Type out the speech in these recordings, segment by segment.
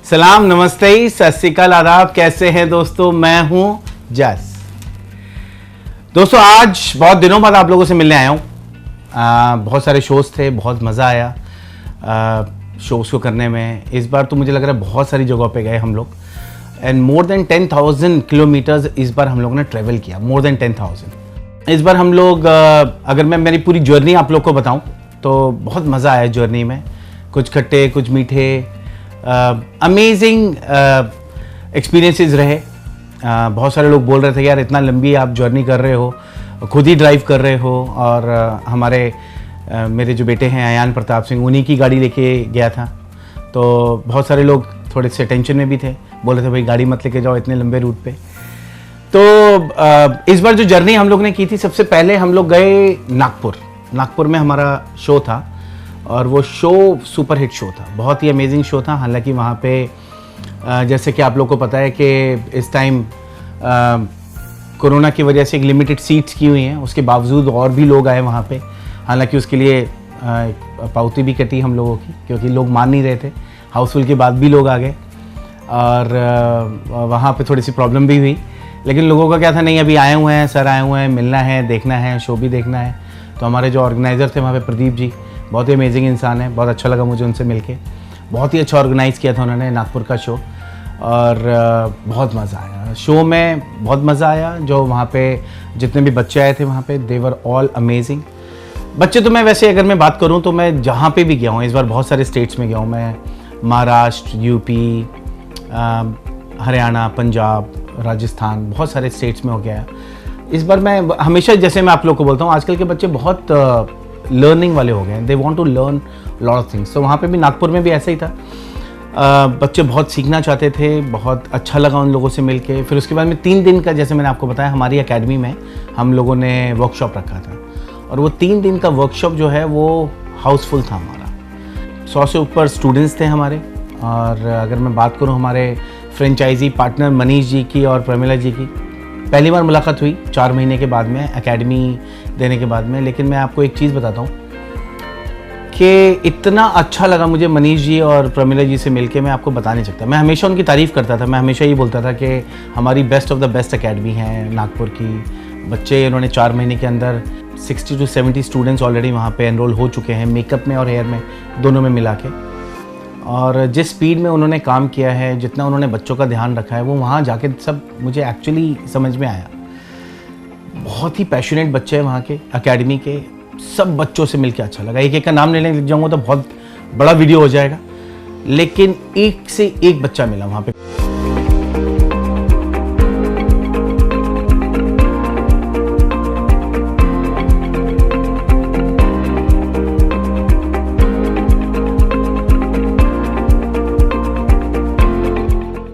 सलाम, नमस्ते, सत श्री अकाल, आदाब। कैसे हैं दोस्तों? मैं हूं जस। दोस्तों आज बहुत दिनों बाद आप लोगों से मिलने आया हूं। बहुत सारे शोज़ थे, बहुत मज़ा आया शोज़ को करने में। इस बार तो मुझे लग रहा है बहुत सारी जगहों पे गए हम लोग एंड मोर देन 10,000 किलोमीटर्स इस बार हम लोगों ने ट्रेवल किया। मोर देन 10,000 इस बार हम लोग। अगर मैं मेरी पूरी जर्नी आप लोग को बताऊं तो बहुत मज़ा आया जर्नी में। कुछ खट्टे, कुछ मीठे, अमेजिंग एक्सपीरियंसेस रहे। बहुत सारे लोग बोल रहे थे यार इतना लंबी आप जर्नी कर रहे हो, खुद ही ड्राइव कर रहे हो। और हमारे मेरे जो बेटे हैं अयान प्रताप सिंह, उन्हीं की गाड़ी लेके गया था। तो बहुत सारे लोग थोड़े से टेंशन में भी थे, बोल रहे थे भाई गाड़ी मत लेके जाओ इतने लंबे रूट पे। तो इस बार जो जर्नी हम लोग ने की थी, सबसे पहले हम लोग गए नागपुर में हमारा शो था और वो शो सुपर हिट शो था, बहुत ही अमेजिंग शो था। हालांकि वहाँ पे जैसे कि आप लोग को पता है कि इस टाइम कोरोना की वजह से एक लिमिटेड सीट्स की हुई हैं, उसके बावजूद और भी लोग आए वहाँ पे। हालांकि उसके लिए पावती भी कटी हम लोगों की, क्योंकि लोग मान नहीं रहे थे। हाउसफुल के बाद भी लोग आ गए और वहाँ पे थोड़ी सी प्रॉब्लम भी हुई, लेकिन लोगों का क्या था, नहीं अभी आए हुए हैं, सर आए हुए हैं, मिलना है, देखना है, शो भी देखना है। तो हमारे जो ऑर्गेनाइज़र थे वहाँ पे, प्रदीप जी, बहुत ही अमेजिंग इंसान है, बहुत अच्छा लगा मुझे उनसे मिलके। बहुत ही अच्छा ऑर्गेनाइज़ किया था उन्होंने नागपुर का शो और बहुत मज़ा आया शो में, बहुत मज़ा आया। जो वहाँ पे जितने भी बच्चे आए थे वहाँ पे, दे वर ऑल अमेजिंग बच्चे। तो मैं वैसे अगर मैं बात करूँ तो मैं जहाँ पे भी गया हूँ, इस बार बहुत सारे स्टेट्स में गया हूँ मैं, महाराष्ट्र, यूपी, हरियाणा, पंजाब, राजस्थान, बहुत सारे स्टेट्स में हो गया। इस बार मैं हमेशा, जैसे मैं आप लोग को बोलता हूँ, आजकल के बच्चे बहुत लर्निंग वाले हो गए हैं, they want to learn lot of things. तो वहाँ पे भी, नागपुर में भी ऐसा ही था। बच्चे बहुत सीखना चाहते थे, बहुत अच्छा लगा उन लोगों से मिलके। फिर उसके बाद में 3 दिन का, जैसे मैंने आपको बताया, हमारी एकेडमी में हम लोगों ने वर्कशॉप रखा था और वो 3 दिन का वर्कशॉप जो है वो हाउसफुल था हमारा। 100 से ऊपर स्टूडेंट्स थे हमारे। और अगर मैं बात करूँ हमारे फ्रेंचाइजी पार्टनर मनीष जी की और प्रमिला जी की, पहली बार मुलाकात हुई 4 महीने के बाद में, एकेडमी देने के बाद में। लेकिन मैं आपको एक चीज़ बताता हूँ कि इतना अच्छा लगा मुझे मनीष जी और प्रमिला जी से मिलके, मैं आपको बता नहीं सकता। मैं हमेशा उनकी तारीफ़ करता था, मैं हमेशा ये बोलता था कि हमारी best of the best academy है नागपुर की। बच्चे इन्होंने 4 महीने के अंदर 60 to 70 स्टूडेंट्स ऑलरेडी वहाँ पे एनरोल हो चुके हैं, मेकअप में और हेयर में, दोनों में मिला के। और जिस स्पीड में उन्होंने काम किया है, जितना उन्होंने बच्चों का ध्यान रखा है, वो वहाँ जाके सब मुझे एक्चुअली समझ में आया। बहुत ही पैशनेट बच्चे हैं वहाँ के, एकेडमी के सब बच्चों से मिलकर अच्छा लगा। एक एक का नाम लेने लग जाऊँगा तो बहुत बड़ा वीडियो हो जाएगा, लेकिन एक से एक बच्चा मिला वहाँ पे।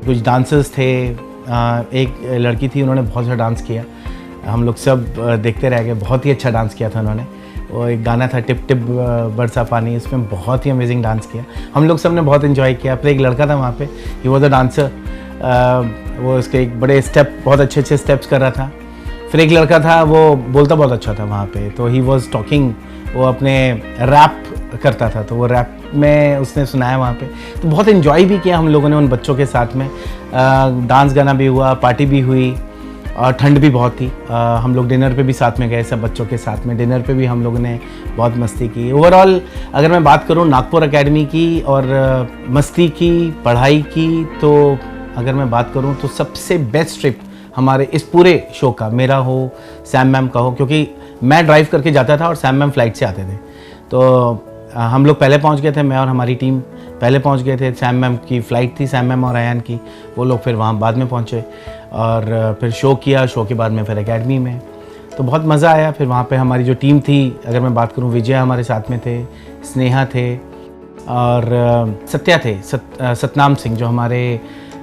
कुछ डांसर्स थे, एक लड़की थी, उन्होंने बहुत अच्छा डांस किया, हम लोग सब देखते रह गए। बहुत ही अच्छा डांस किया था उन्होंने। वो एक गाना था टिप टिप बरसा पानी, उसमें बहुत ही अमेजिंग डांस किया, हम लोग सब ने बहुत एंजॉय किया। फिर एक लड़का था वहाँ पे, ही वॉज अ डांसर, वो उसके एक बड़े स्टेप, बहुत अच्छे अच्छे स्टेप्स कर रहा था। फिर एक लड़का था, वो बोलता बहुत अच्छा था वहाँ पे, तो ही वॉज टॉकिंग, वो अपने रैप करता था, तो वो रैप में उसने सुनाया वहाँ पे। तो बहुत एंजॉय भी किया हम लोगों ने उन बच्चों के साथ में। डांस गाना भी हुआ, पार्टी भी हुई और ठंड भी बहुत थी। हम लोग डिनर पे भी साथ में गए सब बच्चों के साथ में, डिनर पे भी हम लोगों ने बहुत मस्ती की। ओवरऑल अगर मैं बात करूँ नागपुर एकेडमी की और मस्ती की, पढ़ाई की, तो अगर मैं बात करूँ तो सबसे बेस्ट ट्रिप हमारे इस पूरे शो का, मेरा हो, सैम मैम का हो, क्योंकि मैं ड्राइव करके जाता था और सैम मैम फ्लाइट से आते थे। तो हम लोग पहले पहुंच गए थे, मैं और हमारी टीम पहले पहुंच गए थे। सैम मैम की फ़्लाइट थी, सैम मैम और अयान की, वो लोग फिर वहाँ बाद में पहुँचे और फिर शो किया। शो के बाद में फिर एकेडमी में, तो बहुत मज़ा आया। फिर वहाँ पे हमारी जो टीम थी, अगर मैं बात करूँ, विजय हमारे साथ में थे, स्नेहा थे और सत्या थे, सतनाम सिंह जो हमारे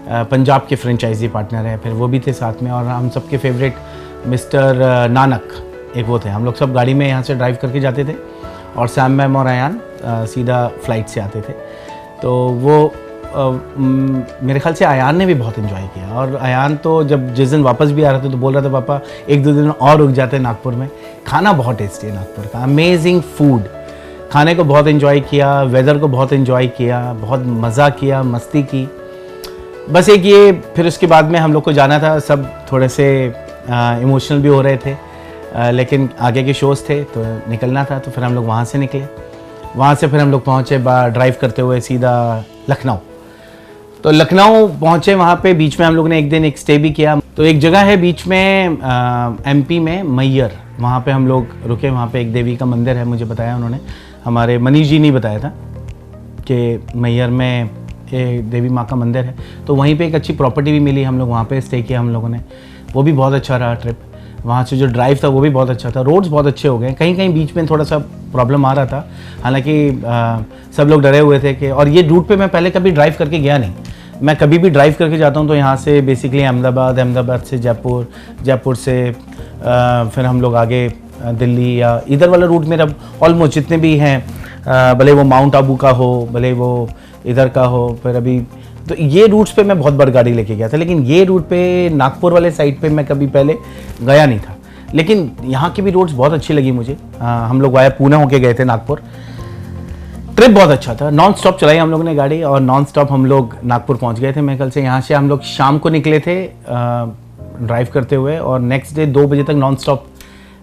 पंजाब के फ्रेंचाइजी पार्टनर हैं, फिर वो भी थे साथ में। और हम सबके फेवरेट मिस्टर नानक एक वो थे। हम लोग सब गाड़ी में यहाँ से ड्राइव करके जाते थे और सैम मैम और अयान सीधा फ्लाइट से आते थे। तो वो मेरे ख्याल से अयान ने भी बहुत एंजॉय किया। और अयान तो जब जिस दिन वापस भी आ रहे थे तो बोल रहा था पापा 1-2 दिन और रुक जाते नागपुर में। खाना बहुत टेस्टी है नागपुर का, अमेजिंग फूड। खाने को बहुत एंजॉय किया, वेदर को बहुत एंजॉय किया, बहुत मज़ा किया, मस्ती की। बस एक ये, फिर उसके बाद में हम लोग को जाना था, सब थोड़े से इमोशनल भी हो रहे थे, लेकिन आगे के शोज़ थे तो निकलना था, तो फिर हम लोग वहाँ से निकले। वहाँ से फिर हम लोग पहुँचे ड्राइव करते हुए सीधा लखनऊ। तो लखनऊ पहुँचे, वहाँ पे बीच में हम लोग ने एक दिन एक स्टे भी किया। तो एक जगह है बीच में एमपी में मैयर, वहाँ पे हम लोग रुके। वहाँ पे एक देवी का मंदिर है, मुझे बताया उन्होंने, हमारे मनीष जी ने बताया था कि मैयर में एक देवी माँ का मंदिर है। तो वहीं पे एक अच्छी प्रॉपर्टी भी मिली, हम लोग वहाँ पे स्टे किया हम लोगों ने। वो भी बहुत अच्छा रहा ट्रिप। वहाँ से जो ड्राइव था वो भी बहुत अच्छा था, रोड्स बहुत अच्छे हो गए। कहीं कहीं बीच में थोड़ा सा प्रॉब्लम आ रहा था, हालांकि सब लोग डरे हुए थे कि, और ये रूट पे मैं पहले कभी ड्राइव करके गया नहीं। मैं कभी भी ड्राइव करके जाता हूँ तो यहाँ से बेसिकली अहमदाबाद से जयपुर, जयपुर से फिर हम लोग आगे दिल्ली, या इधर वाला रूट मेरा ऑलमोस्ट जितने भी हैं, भले वो माउंट आबू का हो, भले वो इधर का हो, फिर अभी तो ये रूट्स पे मैं बहुत बड़ी गाड़ी लेके गया था। लेकिन ये रूट पे नागपुर वाले साइड पे मैं कभी पहले गया नहीं था। लेकिन यहाँ की भी रोड्स बहुत अच्छी लगी मुझे। हम लोग वाया पुणे होके गए थे नागपुर। ट्रिप बहुत अच्छा था, नॉन स्टॉप चलाई हम लोग ने गाड़ी, और नॉन स्टॉप हम लोग नागपुर पहुँच गए थे। मेरे ख्याल से यहाँ से हम लोग शाम को निकले थे ड्राइव करते हुए, और नेक्स्ट डे 2 बजे तक नॉन स्टॉप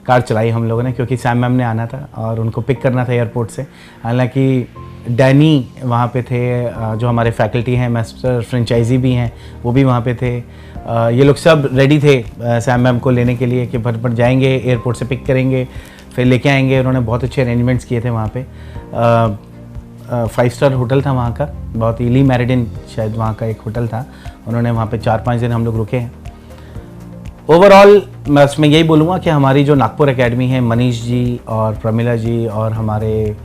कार चलाई हम लोगों ने, क्योंकि सैम मैम ने आना था और उनको पिक करना था एयरपोर्ट से। हालांकि डैनी वहाँ पे थे, जो हमारे फैकल्टी हैं, मास्टर फ्रेंचाइजी भी हैं, वो भी वहाँ पे थे। ये लोग सब रेडी थे सैम मैम को लेने के लिए कि फट जाएंगे, एयरपोर्ट से पिक करेंगे, फिर लेके आएंगे। उन्होंने बहुत अच्छे अरेंजमेंट्स किए थे वहाँ पे। 5 स्टार होटल था वहाँ का, बहुत ली मेरिडियन शायद वहाँ का एक होटल था। उन्होंने वहाँ पे 4-5 दिन हम लोग रुके हैं। ओवरऑल मैं उसमें यही बोलूँगा कि हमारी जो नागपुर एकेडमी है, मनीष जी और प्रमिला जी और हमारे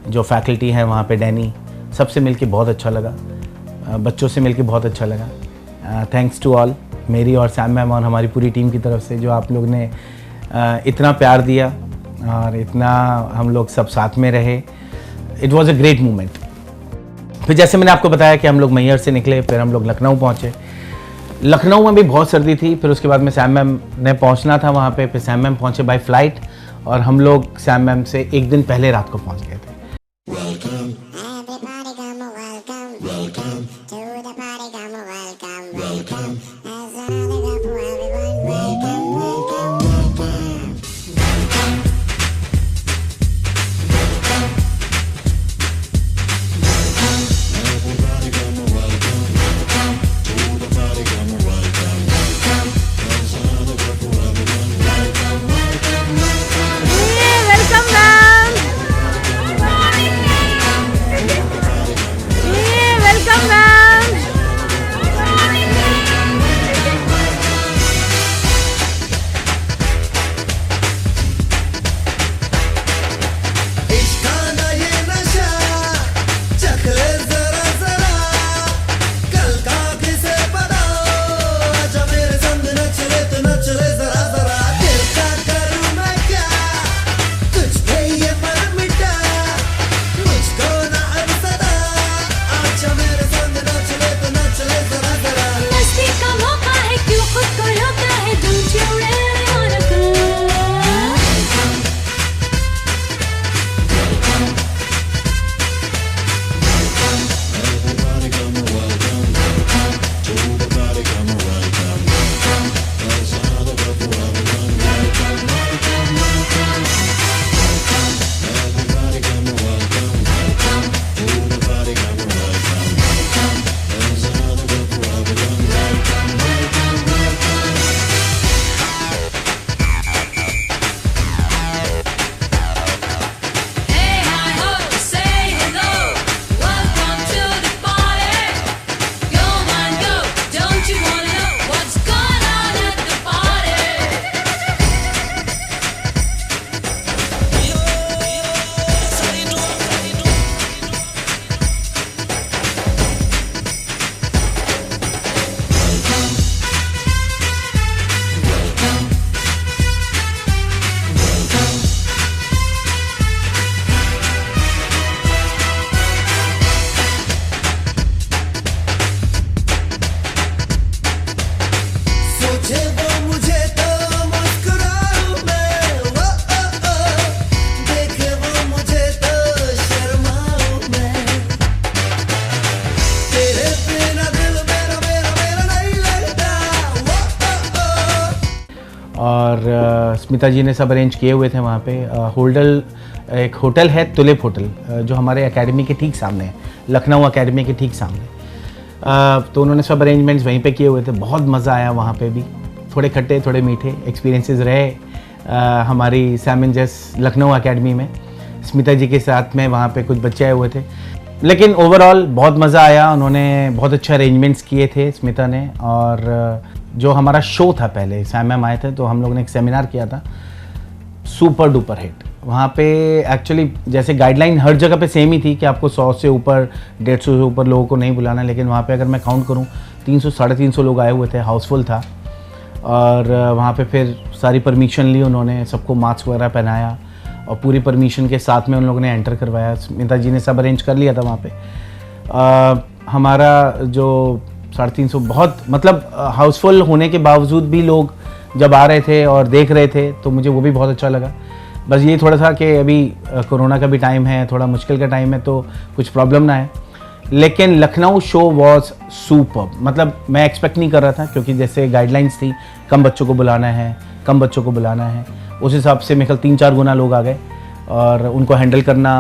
जो फैकल्टी है वहाँ पे डैनी, सबसे मिलके बहुत अच्छा लगा, बच्चों से मिलके बहुत अच्छा लगा। थैंक्स टू ऑल, मेरी और सैम मैम और हमारी पूरी टीम की तरफ से, जो आप लोग ने इतना प्यार दिया और इतना हम लोग सब साथ में रहे। It was a great moment. फिर जैसे मैंने आपको बताया कि हम लोग मैयर से निकले, फिर हम लोग लखनऊ पहुँचे। लखनऊ में भी बहुत सर्दी थी। फिर उसके बाद में सैम मैम ने पहुंचना था वहाँ पे, फिर सैम मैम पहुँचे बाय फ्लाइट, और हम लोग सैम मैम से एक दिन पहले रात को पहुँच गए थे। और स्मिता जी ने सब अरेंज किए हुए थे वहाँ पे। एक होटल है तुलिप होटल, जो हमारे एकेडमी के ठीक सामने है, लखनऊ एकेडमी के ठीक सामने। तो उन्होंने सब अरेंजमेंट्स वहीं पे किए हुए थे। बहुत मज़ा आया वहाँ पे भी, थोड़े खट्टे थोड़े मीठे एक्सपीरियंसेस रहे हमारी सैम जैस लखनऊ एकेडमी में। स्मिता जी के साथ में वहाँ पे कुछ बच्चे आए हुए थे, लेकिन ओवरऑल बहुत मज़ा आया। उन्होंने बहुत अच्छे अरेंजमेंट्स किए थे स्मिता ने। और जो हमारा शो था, पहले सैम मैम आए थे तो हम लोगों ने एक सेमिनार किया था, सुपर डुपर हिट। वहाँ पे एक्चुअली जैसे गाइडलाइन हर जगह पे सेम ही थी कि आपको 100 से ऊपर 150 से ऊपर लोगों को नहीं बुलाना, लेकिन वहाँ पे अगर मैं काउंट करूँ 300 साढ़े 300 लोग आए हुए थे, हाउसफुल था। और वहाँ पे फिर सारी परमिशन ली उन्होंने, सबको मास्क वगैरह पहनाया और पूरी परमिशन के साथ में उन लोगों ने एंटर करवाया। स्मिता जी ने सब अरेंज कर लिया था वहाँ पे। हमारा जो 350 बहुत मतलब हाउसफुल होने के बावजूद भी लोग जब आ रहे थे और देख रहे थे तो मुझे वो भी बहुत अच्छा लगा। बस ये थोड़ा सा कि अभी कोरोना का भी टाइम है, थोड़ा मुश्किल का टाइम है, तो कुछ प्रॉब्लम ना है। लेकिन लखनऊ शो वॉज सुपर, मतलब मैं एक्सपेक्ट नहीं कर रहा था, क्योंकि जैसे गाइडलाइंस थी कम बच्चों को बुलाना है, उस हिसाब से मेरे ख्याल 3-4 गुना लोग आ गए और उनको हैंडल करना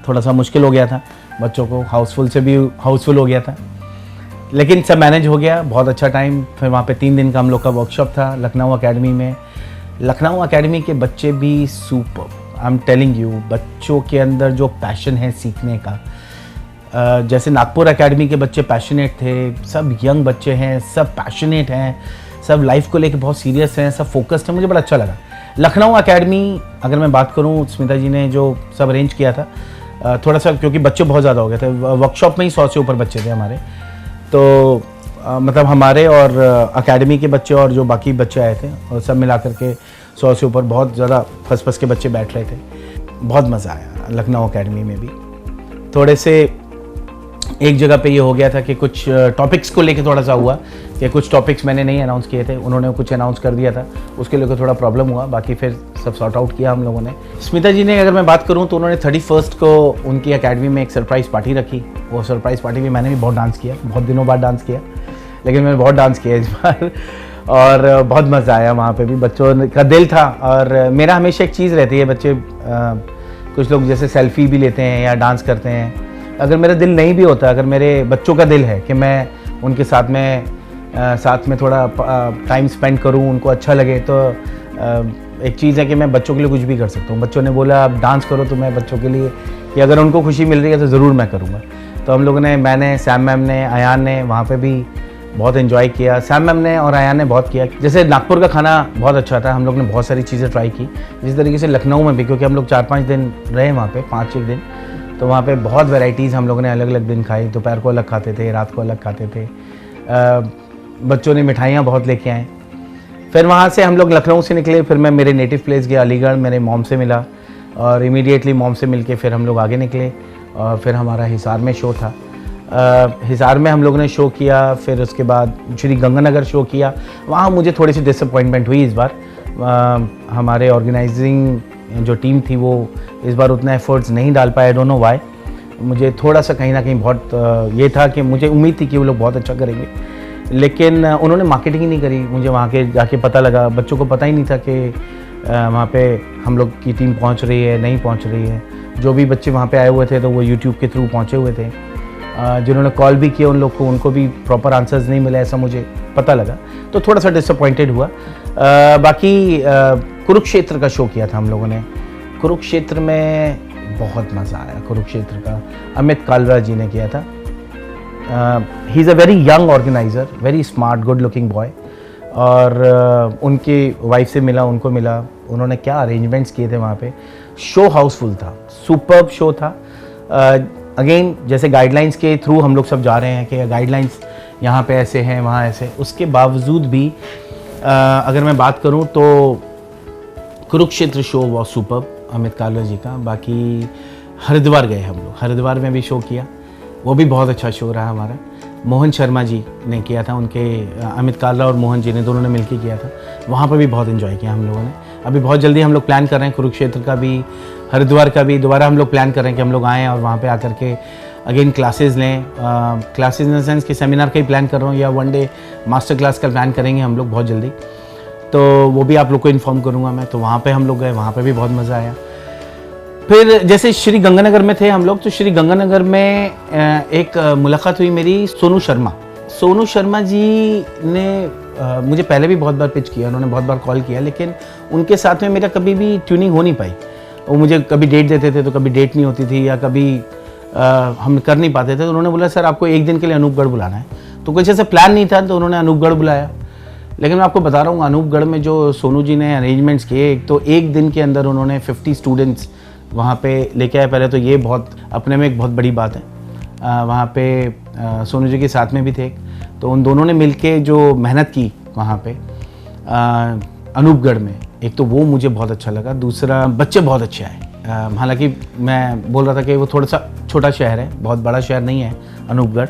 थोड़ा सा मुश्किल हो गया था। बच्चों को हाउसफुल से भी हाउसफुल हो गया था, लेकिन सब मैनेज हो गया। बहुत अच्छा टाइम। फिर वहाँ पे 3 दिन का हम लोग का वर्कशॉप था लखनऊ एकेडमी में। लखनऊ एकेडमी के बच्चे भी super, I am telling you, बच्चों के अंदर जो पैशन है सीखने का, जैसे नागपुर एकेडमी के बच्चे पैशनेट थे, सब यंग बच्चे हैं, सब पैशनेट हैं, सब लाइफ को लेकर बहुत सीरियस हैं, सब फोकस्ड हैं। मुझे बड़ा अच्छा लगा। लखनऊ एकेडमी अगर मैं बात करूं, स्मिता जी ने जो सब अरेंज किया था, थोड़ा सा क्योंकि बच्चे बहुत ज़्यादा हो गए थे, वर्कशॉप में ही 100 से ऊपर बच्चे थे हमारे, तो मतलब हमारे और एकेडमी के बच्चे और जो बाकी बच्चे आए थे और सब मिला करके 100 से ऊपर बहुत ज़्यादा फंस के बच्चे बैठ रहे थे। बहुत मज़ा आया लखनऊ एकेडमी में भी। थोड़े से एक जगह पे ये हो गया था कि कुछ टॉपिक्स को लेके थोड़ा सा हुआ कि कुछ टॉपिक्स मैंने नहीं अनाउंस किए थे, उन्होंने कुछ अनाउंस कर दिया था, उसके लेकर थोड़ा प्रॉब्लम हुआ। बाकी फिर सब सॉर्ट आउट किया हम लोगों ने। स्मिता जी ने अगर मैं बात करूं तो उन्होंने 31 को उनकी एकेडमी में एक सरप्राइज़ पार्टी रखी। वो सरप्राइज़ पार्टी में मैंने भी बहुत डांस किया, बहुत दिनों बाद डांस किया, लेकिन मैंने बहुत डांस किया इस बार और बहुत मज़ा आया। वहाँ पे भी बच्चों का दिल था। और मेरा हमेशा एक चीज़ रहती है, बच्चे कुछ लोग जैसे सेल्फी भी लेते हैं या डांस करते हैं, अगर मेरा दिल नहीं भी होता, अगर मेरे बच्चों का दिल है कि मैं उनके साथ में थोड़ा टाइम स्पेंड करूं, उनको अच्छा लगे, तो एक चीज़ है कि मैं बच्चों के लिए कुछ भी कर सकता हूं। बच्चों ने बोला आप डांस करो, तो मैं बच्चों के लिए कि अगर उनको खुशी मिल रही है तो ज़रूर मैं करूँगा। तो हम लोगों ने, मैंने, सैम मैम ने, अयान ने वहाँ पर भी बहुत एंजॉय किया। सैम मैम ने और अयान ने बहुत किया। जैसे नागपुर का खाना बहुत अच्छा था, हम लोग ने बहुत सारी चीज़ें ट्राई की। जिस तरीके से लखनऊ में भी, क्योंकि हम लोग 4-5 दिन रहे वहाँ पे, 5-6 दिन, तो वहाँ पे बहुत वैरायटीज़ हम लोगों ने अलग अलग दिन खाई। दोपहर को अलग खाते थे, रात को अलग खाते थे। बच्चों ने मिठाइयाँ बहुत लेके आए। फिर वहाँ से हम लोग लखनऊ से निकले, फिर मैं मेरे नेटिव प्लेस गया अलीगढ़, मेरे मॉम से मिला और इमीडिएटली मॉम से मिलके फिर हम लोग आगे निकले और फिर हमारा हिसार में शो था। हिसार में हम लोगों ने शो किया, फिर उसके बाद श्री गंगानगर शो किया। वहाँ मुझे थोड़ी सी डिसअपॉइंटमेंट हुई इस बार। हमारे ऑर्गेनाइजिंग जो टीम थी वो इस बार उतना एफर्ट्स नहीं डाल पाए, आई डोंट नो व्हाई। मुझे थोड़ा सा कहीं ना कहीं बहुत ये था कि मुझे उम्मीद थी कि वो लोग बहुत अच्छा करेंगे, लेकिन उन्होंने मार्केटिंग ही नहीं करी। मुझे वहाँ के जाके पता लगा, बच्चों को पता ही नहीं था कि वहाँ पे हम लोग की टीम पहुँच रही है, नहीं पहुँच रही है। जो भी बच्चे वहाँ पे आए हुए थे तो वो यूट्यूब के थ्रू पहुँचे हुए थे। जिन्होंने कॉल भी किया उन लोग को, उनको भी प्रॉपर आंसर्स नहीं मिले, ऐसा मुझे पता लगा, तो थोड़ा सा डिसअपॉइंटेड हुआ। बाकी कुरुक्षेत्र का शो किया था हम लोगों ने। कुरुक्षेत्र में बहुत मज़ा आया। कुरुक्षेत्र का अमित कालरा जी ने किया था। He is a very young organiser, very smart, good looking boy. और उनकी वाइफ से मिला, उनको मिला, उन्होंने क्या अरेंजमेंट्स किए थे वहाँ पे। शो हाउसफुल था, सुपर्ब शो था। अगेन जैसे गाइडलाइंस के थ्रू हम लोग सब जा रहे हैं कि गाइडलाइंस यहाँ पे ऐसे हैं, वहाँ ऐसे, उसके बावजूद भी अगर मैं बात करूँ तो Kurukshetra show was superb Amit Kalra ji का। बाकी हरिद्वार गए हम लोग, हरिद्वार में भी शो किया, वो भी बहुत अच्छा शो रहा हमारा। मोहन शर्मा जी ने किया था, उनके अमित कालरा और मोहन जी ने, दोनों ने मिलकर किया था। वहाँ पर भी बहुत एंजॉय किया हम लोगों ने। अभी बहुत जल्दी हम लोग प्लान कर रहे हैं कुरुक्षेत्र का भी, हरिद्वार का भी। दोबारा हम लोग प्लान कर रहे हैं कि हम लोग आएँ और वहाँ पे आकर के अगेन क्लासेस लें। क्लासेस इन द सेंस कि सेमिनार का ही प्लान कर रहा हूँ या वन डे मास्टर क्लास का प्लान करेंगे हम लोग बहुत जल्दी। तो वो भी आप लोग को इन्फॉर्म करूँगा मैं। तो वहाँ पे हम लोग गए, वहाँ पे भी बहुत मज़ा आया। फिर जैसे श्री गंगानगर में थे हम लोग, तो श्री गंगानगर में एक मुलाकात हुई मेरी सोनू शर्मा जी ने मुझे पहले भी बहुत बार पिच किया, उन्होंने बहुत बार कॉल किया, लेकिन उनके साथ में मेरा कभी भी ट्यूनिंग हो नहीं पाई। वो मुझे कभी डेट देते थे तो कभी डेट नहीं होती थी, या कभी हम कर नहीं पाते थे। तो उन्होंने बोला सर आपको एक दिन के लिए अनूपगढ़ बुलाना है। तो कुछ ऐसा प्लान नहीं था, तो उन्होंने अनूपगढ़ बुलाया। लेकिन मैं आपको बता रहा हूँ, अनूपगढ़ में जो सोनू जी ने अरेंजमेंट्स किए, एक तो एक दिन के अंदर उन्होंने 50 स्टूडेंट्स वहाँ पे लेके आए। पहले तो ये बहुत अपने में एक बहुत बड़ी बात है। वहाँ पे सोनू जी के साथ में भी थे, तो उन दोनों ने मिलके जो मेहनत की वहाँ पे अनूपगढ़ में, एक तो वो मुझे बहुत अच्छा लगा। दूसरा बच्चे बहुत अच्छे आए। हालांकि मैं बोल रहा था कि वो थोड़ा सा छोटा शहर है, बहुत बड़ा शहर नहीं है अनूपगढ़।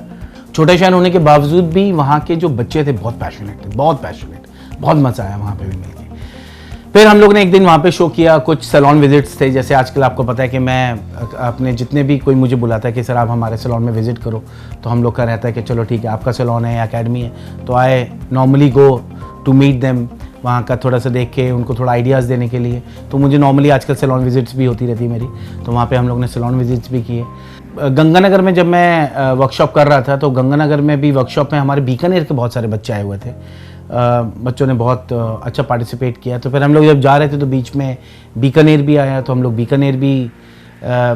छोटा शहर होने के बावजूद भी वहाँ के जो बच्चे थे बहुत पैशनेट थे, बहुत मज़ा आया वहाँ पे भी मिलके। फिर हम लोग ने एक दिन वहाँ पे शो किया, कुछ सैलून विजिट्स थे। जैसे आजकल आपको पता है कि मैं अपने जितने भी कोई मुझे बुलाता है कि सर आप हमारे सैलून में विजिट करो, तो हम लोग का रहता है कि चलो ठीक है, आपका सैलून है, एकेडमी है, तो I normally go to meet them, वहाँ का थोड़ा सा देख के उनको थोड़ा आइडियाज़ देने के लिए। तो मुझे नॉर्मली आजकल सैलून विजिट्स भी होती रहती है मेरी, तो वहाँ पे हम लोग ने सैलून विजिट्स भी किए। गंगानगर में जब मैं वर्कशॉप कर रहा था, तो गंगानगर में भी वर्कशॉप में हमारे बीकानेर के बहुत सारे बच्चे आए हुए थे। बच्चों ने बहुत अच्छा पार्टिसिपेट किया। तो फिर हम लोग जब जा रहे थे तो बीच में बीकानेर भी आया, तो हम लोग बीकानेर भी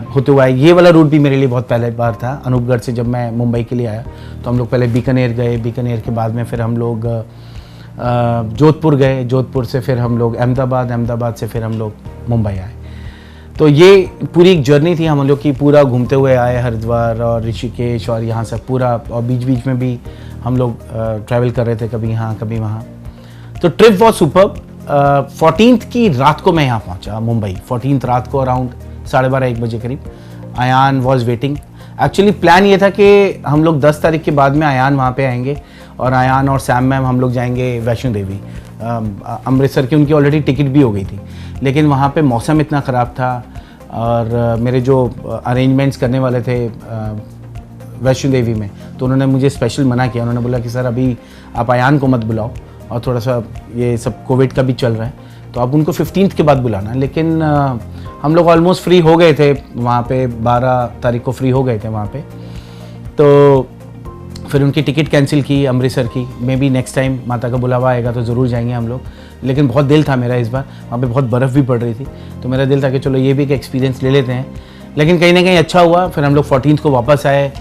होते हुए आए। ये वाला रूट भी मेरे लिए बहुत पहले बार था। अनूपगढ़ से जब मैं मुंबई के लिए आया तो हम लोग पहले बीकानेर गए, बीकानेर के बाद में फिर हम लोग जोधपुर गए, जोधपुर से फिर हम लोग अहमदाबाद से फिर हम लोग मुंबई आए। तो ये पूरी एक जर्नी थी हम लोग की, पूरा घूमते हुए आए हरिद्वार और ऋषिकेश और यहाँ से पूरा, और बीच बीच में भी हम लोग ट्रैवल कर रहे थे, कभी यहाँ कभी वहाँ। तो ट्रिप वॉज सुपर्ब। 14th की रात को मैं यहाँ पहुँचा मुंबई, 14th रात को अराउंड 12:30-1 बजे करीब। Ayaan was waiting. Actually plan ये था कि हम लोग 10 तारीख के बाद में अयान वहाँ पे आएंगे, और अयान और सैम मैम हम लोग जाएंगे वैष्णो देवी अमृतसर की। उनकी ऑलरेडी टिकट भी हो गई थी, लेकिन वहाँ पे मौसम इतना ख़राब था, और मेरे जो अरेंजमेंट्स करने वाले थे वैष्णो देवी में, तो उन्होंने मुझे स्पेशल मना किया। उन्होंने बोला कि सर अभी आप अयान को मत बुलाओ, और थोड़ा सा ये सब कोविड का भी चल रहा है, तो आप उनको 15th के बाद बुलाना। लेकिन हम लोग ऑलमोस्ट फ्री हो गए थे वहाँ पे, 12 तारीख को फ्री हो गए थे वहाँ पे। तो फिर उनकी टिकट कैंसिल की अमृतसर की। मे बी नेक्स्ट टाइम माता का बुलावा आएगा तो ज़रूर जाएंगे हम लोग। लेकिन बहुत दिल था मेरा इस बार, वहाँ पे बहुत बर्फ़ भी पड़ रही थी, तो मेरा दिल था कि चलो ये भी एक एक्सपीरियंस ले लेते हैं। लेकिन कहीं ना कहीं अच्छा हुआ। फिर हम लोग 14th को वापस आए।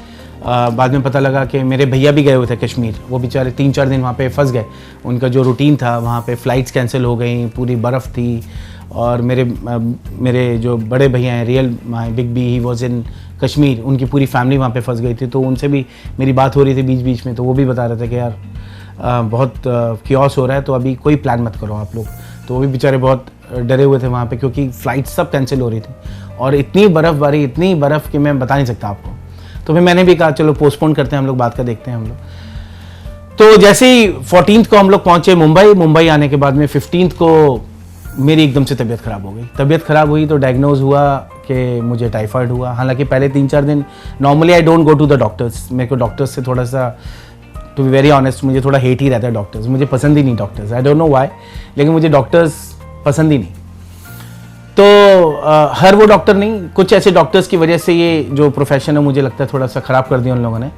बाद में पता लगा कि मेरे भैया भी गए हुए थे कश्मीर, वो बेचारे 3-4 दिन वहाँ पे फंस गए। उनका जो रूटीन था वहाँ पे, फ़्लाइट्स कैंसिल हो गई, पूरी बर्फ़ थी। और मेरे जो बड़े भैया हैं, real my big B, he was in Kashmir, उनकी पूरी फैमिली वहाँ पे फंस गई थी। तो उनसे भी मेरी बात हो रही थी बीच बीच में, तो वो भी बता रहे थे कि यार बहुत क्योस हो रहा है, तो अभी कोई प्लान मत करो आप लोग। तो वो भी बेचारे बहुत डरे हुए थे वहाँ पे, क्योंकि फ़्लाइट्स सब कैंसिल हो रही थी, और इतनी बर्फ़बारी, इतनी बर्फ़ कि मैं बता नहीं सकता आपको। तो फिर मैंने भी कहा चलो पोस्टपोन करते हैं हम लोग, बात का देखते हैं हम लोग। तो जैसे ही 14th को हम लोग पहुँचे मुंबई आने के बाद में 15th को मेरी एकदम से तबीयत ख़राब हो गई। तबीयत ख़राब हुई तो डायग्नोज हुआ कि मुझे टाइफाइड हुआ। हालांकि पहले 3-4 दिन normally I don't go to the doctors. मेरे को डॉक्टर्स से थोड़ा सा, टू बी वेरी ऑनेस्ट, मुझे थोड़ा हेट ही रहता है डॉक्टर्स। मुझे पसंद ही नहीं doctors, I don't know why, लेकिन मुझे डॉक्टर्स पसंद ही नहीं। तो हर वो डॉक्टर नहीं, कुछ ऐसे डॉक्टर्स की वजह से ये जो प्रोफेशन है मुझे लगता है थोड़ा सा ख़राब कर दिया उन लोगों ने,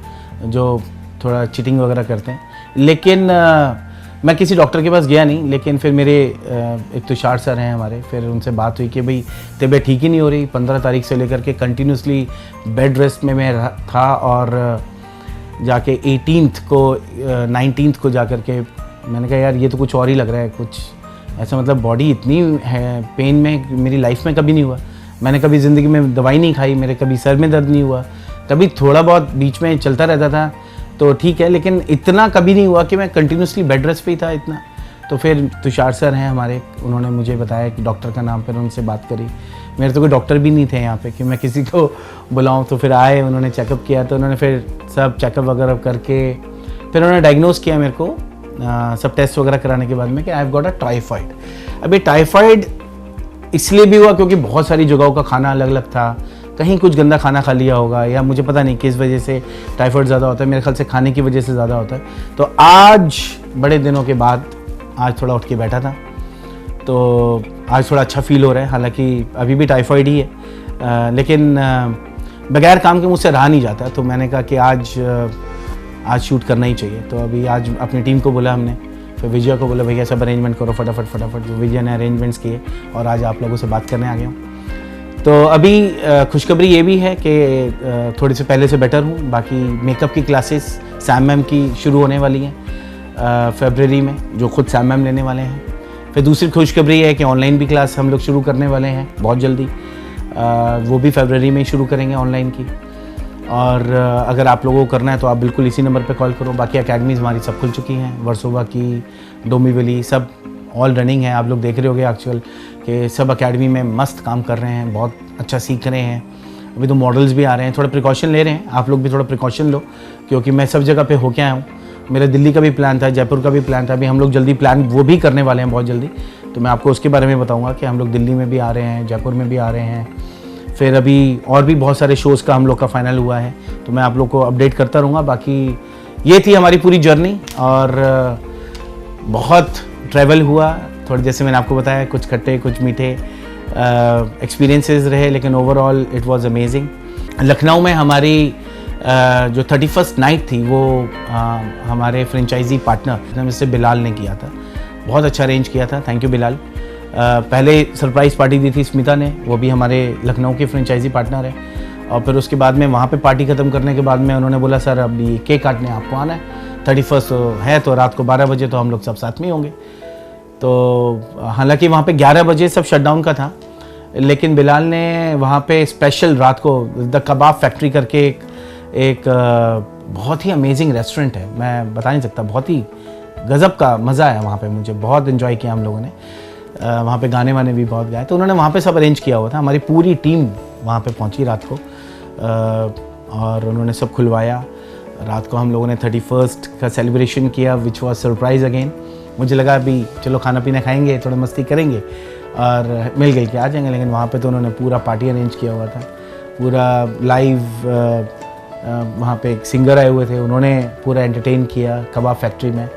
जो थोड़ा चीटिंग वगैरह करते हैं। लेकिन मैं किसी डॉक्टर के पास गया नहीं। लेकिन फिर मेरे एक तुषार सर हैं हमारे, फिर उनसे बात हुई कि भाई तबीयत ठीक ही नहीं हो रही। 15 तारीख से लेकर के कंटिन्यूसली बेड रेस्ट में मैं था, और जाके 18th को 19th को जाकर के मैंने कहा यार ये तो कुछ और ही लग रहा है, कुछ ऐसा, मतलब बॉडी इतनी है पेन में, मेरी लाइफ में कभी नहीं हुआ। मैंने कभी ज़िंदगी में दवाई नहीं खाई, मेरे कभी सर में दर्द नहीं हुआ, कभी थोड़ा बहुत बीच में चलता रहता था तो ठीक है, लेकिन इतना कभी नहीं हुआ कि मैं कंटिन्यूसली बेड रेस्ट पे ही था इतना। तो फिर तुषार सर हैं हमारे, उन्होंने मुझे बताया कि डॉक्टर का नाम, फिर उनसे बात करी। मेरे तो कोई डॉक्टर भी नहीं थे यहाँ पे कि मैं किसी को बुलाऊँ। तो फिर आए, उन्होंने चेकअप किया, तो उन्होंने फिर सब चेकअप वगैरह करके फिर उन्होंने डायग्नोज किया मेरे को, सब टेस्ट वगैरह कराने के बाद में, कि I have got a typhoid. अभी टाइफाइड इसलिए भी हुआ क्योंकि बहुत सारी जगहों का खाना अलग अलग था, कहीं कुछ गंदा खाना खा लिया होगा, या मुझे पता नहीं किस वजह से टाइफाइड ज़्यादा होता है। मेरे ख्याल से खाने की वजह से ज़्यादा होता है। तो आज बड़े दिनों के बाद आज थोड़ा उठ के बैठा था, तो आज थोड़ा अच्छा फील हो रहा है। हालांकि अभी भी टाइफाइड ही है, लेकिन बगैर काम के मुझसे रहा नहीं जाता। तो मैंने कहा कि आज शूट करना ही चाहिए। तो अभी आज अपनी टीम को बोला हमने, फिर विजय को बोला भैया सब अरेंजमेंट करो फटाफट। तो विजय ने अरेंजमेंट्स किए और आज आप लोगों से बात करने आ गया हूँ। तो अभी खुशखबरी ये भी है कि थोड़े से पहले से बेटर हूँ। बाकी मेकअप की क्लासेस सैम मैम की शुरू होने वाली हैं फरवरी में, जो खुद सैम मैम लेने वाले हैं। फिर दूसरी खुशखबरी है कि ऑनलाइन भी क्लास हम लोग शुरू करने वाले हैं बहुत जल्दी, वो भी फरवरी में ही शुरू करेंगे ऑनलाइन की। और अगर आप लोगों को करना है तो आप बिल्कुल इसी नंबर पे कॉल करो। बाकी एकेडमीज़ हमारी सब खुल चुकी हैं, वर्सोवा की, डोंबिवली, सब ऑल रनिंग है। आप लोग देख रहे होगे एक्चुअल कि सब एकेडमी में मस्त काम कर रहे हैं, बहुत अच्छा सीख रहे हैं। अभी तो मॉडल्स भी आ रहे हैं, थोड़ा प्रिकॉशन ले रहे हैं। आप लोग भी थोड़ा प्रिकॉशन लो, क्योंकि मैं सब जगह पे होके आया हूँ। मेरा दिल्ली का भी प्लान था, जयपुर का भी प्लान था। अभी हम लोग जल्दी प्लान वो भी करने वाले हैं बहुत जल्दी, तो मैं आपको उसके बारे में बताऊँगा कि हम लोग दिल्ली में भी आ रहे हैं, जयपुर में भी आ रहे हैं। फिर अभी और भी बहुत सारे शोज़ का हम लोग का फाइनल हुआ है, तो मैं आप लोग को अपडेट करता रहूँगा। बाकी ये थी हमारी पूरी जर्नी, और बहुत ट्रैवल हुआ। थोड़े जैसे मैंने आपको बताया, कुछ खट्टे कुछ मीठे एक्सपीरियंसेस रहे, लेकिन overall it was amazing. Lucknow में हमारी जो 31st नाइट थी वो हमारे फ्रेंचाइजी पार्टनर मिस्टर बिलाल ने किया था। बहुत अच्छा अरेंज किया था, थैंक यू बिलाल। पहले सरप्राइज़ पार्टी दी थी स्मिता ने, वो भी हमारे लखनऊ के फ्रेंचाइजी पार्टनर है। और फिर उसके बाद में वहाँ पे पार्टी ख़त्म करने के बाद में उन्होंने बोला सर अभी केक काटने आपको आना है, 31st है तो रात को 12 बजे तो हम लोग सब साथ में ही होंगे। तो हालांकि वहाँ पे 11 बजे सब शटडाउन का था, लेकिन बिलाल ने वहाँ पे स्पेशल रात को द कबाब फैक्ट्री करके एक बहुत ही अमेजिंग रेस्टोरेंट है, मैं बता नहीं सकता, बहुत ही गज़ब का मज़ा आया वहाँ पे। मुझे बहुत इन्जॉय किया हम लोगों ने, वहाँ पे गाने वाने भी बहुत गाए। तो उन्होंने वहाँ पे सब अरेंज किया हुआ था, हमारी पूरी टीम वहाँ पे पहुँची रात को, और उन्होंने सब खुलवाया। रात को हम लोगों ने 31st का सेलिब्रेशन किया, विच वॉज सरप्राइज़ अगेन। मुझे लगा अभी चलो खाना पीना खाएंगे, थोड़ा मस्ती करेंगे और मिल गई के आ जाएंगे, लेकिन वहाँ पे तो उन्होंने पूरा पार्टी अरेंज किया हुआ था, पूरा लाइव। वहाँ पे एक सिंगर आए हुए थे, उन्होंने पूरा एंटरटेन किया कबाब फैक्ट्री में।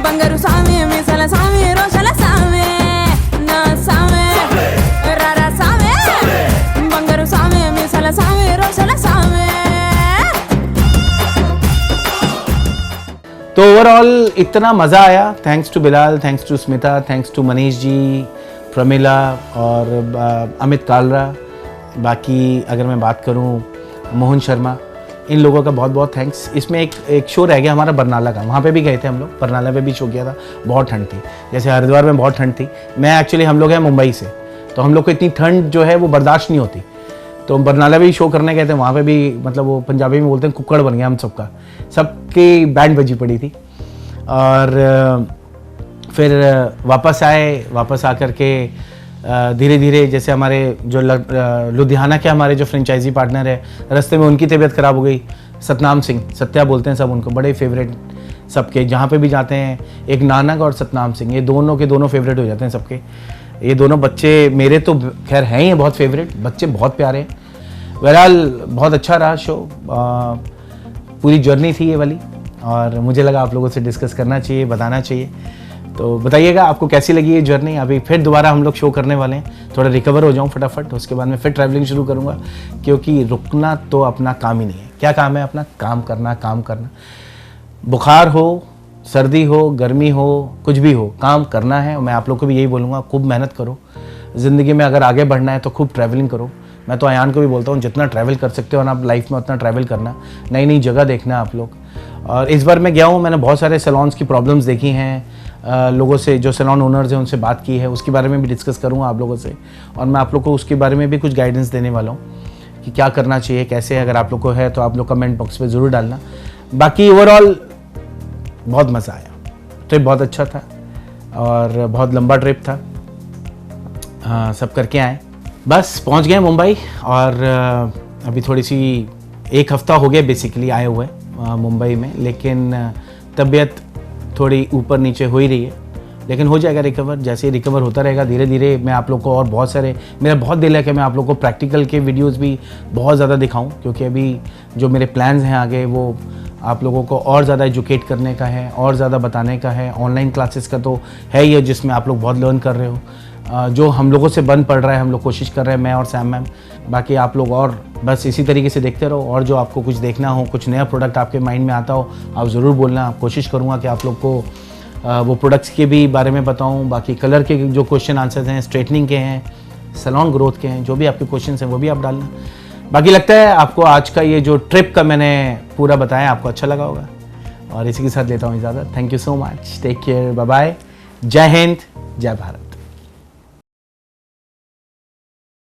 బంగారు సామి మీసల సామి రోషల సామి నా సామి రారా సామి బంగారు సామి మీసల సామి రోషల సామి। तो ओवरऑल इतना मज़ा आया, thanks to Bilal, thanks to Smita, thanks to Manish ji, Pramila और अमित कालरा। बाकी अगर मैं बात करूं मोहन शर्मा, इन लोगों का बहुत बहुत थैंक्स। इसमें एक शो रह गया हमारा बरनाला का, वहाँ पे भी गए थे हम लोग, बरनाला पे भी शो किया था। बहुत ठंड थी, जैसे हरिद्वार में बहुत ठंड थी। मैं एक्चुअली हम लोग हैं मुंबई से, तो हम लोग को इतनी ठंड जो है वो बर्दाश्त नहीं होती। तो बरनाला भी शो करने गए थे, वहाँ पे भी मतलब वो पंजाबी में बोलते हैं कुक्कड़ बन गया हम सबका, सबकी बैंड बजी पड़ी थी। और फिर वापस आए, वापस आकर के धीरे धीरे जैसे हमारे जो लुधियाना के हमारे जो फ्रेंचाइजी पार्टनर है, रास्ते में उनकी तबीयत ख़राब हो गई। सतनाम सिंह, सत्या बोलते हैं सब उनको, बड़े फेवरेट सबके, जहाँ पे भी जाते हैं एक नानक और सतनाम सिंह, ये दोनों के दोनों फेवरेट हो जाते हैं सबके। ये दोनों बच्चे मेरे तो खैर हैं ही बहुत फेवरेट, बच्चे बहुत प्यारे हैं। बहरहाल बहुत अच्छा रहा शो, पूरी जर्नी थी ये वाली, और मुझे लगा आप लोगों से डिस्कस करना चाहिए, बताना चाहिए। तो बताइएगा आपको कैसी लगी ये जर्नी। अभी फिर दोबारा हम लोग शो करने वाले हैं, थोड़ा रिकवर हो जाऊं फटाफट, उसके बाद में फिर ट्रैवलिंग शुरू करूंगा, क्योंकि रुकना तो अपना काम ही नहीं है। क्या काम है अपना? काम करना, काम करना। बुखार हो, सर्दी हो, गर्मी हो, कुछ भी हो, काम करना है। और मैं आप लोग को भी यही बोलूँगा, खूब मेहनत करो ज़िंदगी में। अगर आगे बढ़ना है तो खूब ट्रैवलिंग करो। मैं तो अयान को भी बोलता हूँ, जितना ट्रैवल कर सकते हो ना आप लाइफ में, उतना ट्रैवल करना, नई नई जगह देखना आप लोग। और इस बार मैं गया हूँ, मैंने बहुत सारे सैलून्स की प्रॉब्लम्स देखी हैं, लोगों से जो सैलून ओनर्स हैं उनसे बात की है, उसके बारे में भी डिस्कस करूँगा आप लोगों से। और मैं आप लोग को उसके बारे में भी कुछ गाइडेंस देने वाला हूँ कि क्या करना चाहिए, कैसे। अगर आप लोग को है तो आप लोग कमेंट बॉक्स में ज़रूर डालना। बाकी ओवरऑल बहुत मज़ा आया, ट्रिप बहुत अच्छा था और बहुत लंबा ट्रिप था। सब करके आए, बस पहुंच गए मुंबई। और अभी थोड़ी सी 1 हफ्ता हो गया बेसिकली आए हुए मुंबई में, लेकिन तबीयत थोड़ी ऊपर नीचे हो ही रही है, लेकिन हो जाएगा रिकवर। जैसे ही रिकवर होता रहेगा धीरे धीरे, मैं आप लोग को और बहुत सारे, मेरा बहुत दिल है कि मैं आप लोग को प्रैक्टिकल के वीडियोस भी बहुत ज़्यादा दिखाऊं, क्योंकि अभी जो मेरे प्लान्स हैं आगे वो आप लोगों को और ज़्यादा एजुकेट करने का है, और ज़्यादा बताने का है। ऑनलाइन क्लासेस का तो है ही है, जिसमें आप लोग बहुत लर्न कर रहे हो। जो हम लोगों से बन पड़ रहा है, हम लोग कोशिश कर रहे हैं, मैं और सैम मैम। बाकी आप लोग और बस इसी तरीके से देखते रहो, और जो आपको कुछ देखना हो, कुछ नया प्रोडक्ट आपके माइंड में आता हो, आप ज़रूर बोलना। कोशिश करूँगा कि आप लोग को वो प्रोडक्ट्स के भी बारे में बताऊँ। बाकी कलर के जो क्वेश्चन आंसर्स हैं, स्ट्रेटनिंग के हैं, सैलून ग्रोथ के हैं, जो भी आपके क्वेश्चन हैं वो भी आप डालना। बाकी लगता है आपको आज का ये जो ट्रिप का मैंने पूरा बताया आपको अच्छा लगा होगा, और इसी के साथ लेता हूँ इजाज़त। Thank you so much, take care, bye bye, जय हिंद, जय भारत।